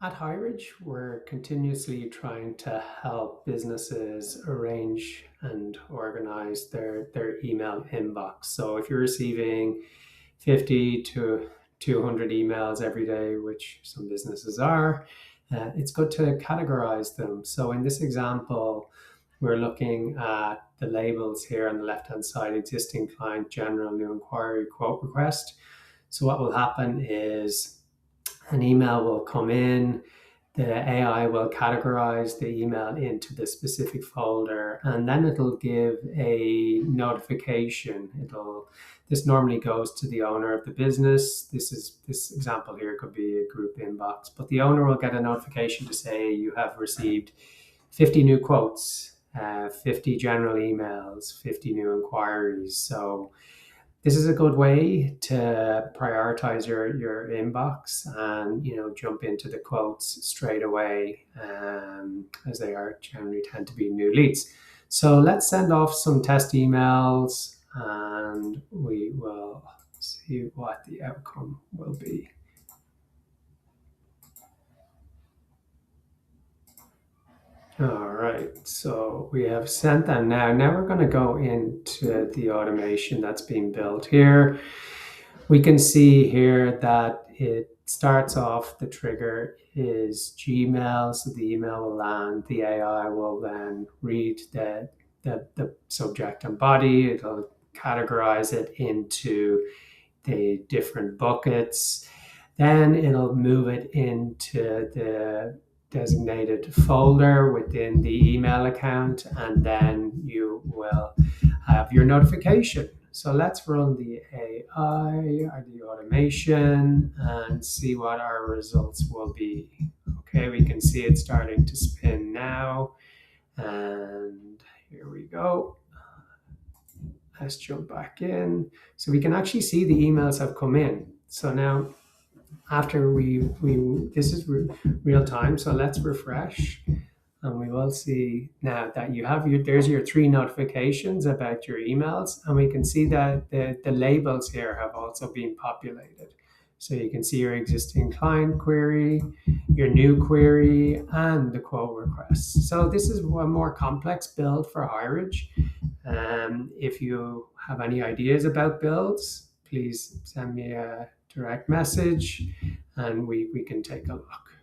At Highridge, we're continuously trying to help businesses arrange and organize their email inbox. So if you're receiving 50 to 200 emails every day, which some businesses are, it's good to categorize them. So in this example, we're looking at the labels here on the left-hand side: existing client, general, new inquiry, quote request. So what will happen is an email will come in, the AI will categorize the email into the specific folder, and then it'll give a notification. This normally goes to the owner of the business. This example here could be a group inbox, but the owner will get a notification to say you have received 50 new quotes, 50 general emails, 50 new inquiries. So this is a good way to prioritize your inbox and jump into the quotes straight away, as they are generally tend to be new leads. So let's send off some test emails and we will see what the outcome will be. All right, so we have sent them now. Now we're going to go into the automation that's being built here. We can see here that it starts off, the trigger is Gmail, so the email will land. The AI will then read the subject and body. It'll categorize it into the different buckets. Then it'll move it into the designated folder within the email account, and then you will have your notification. So let's run the AI or the automation and see what our results will be. Okay, we can see it starting to spin now. And here we go. Let's jump back in. So we can actually see the emails have come in. So now after this is real time, so let's refresh and we will see now that there's your 3 notifications about your emails, and we can see that the labels here have also been populated. So you can see your existing client query, your new query, and the quote request. So this is a more complex build for Highridge. If you have any ideas about builds, please send me a direct message and we can take a look.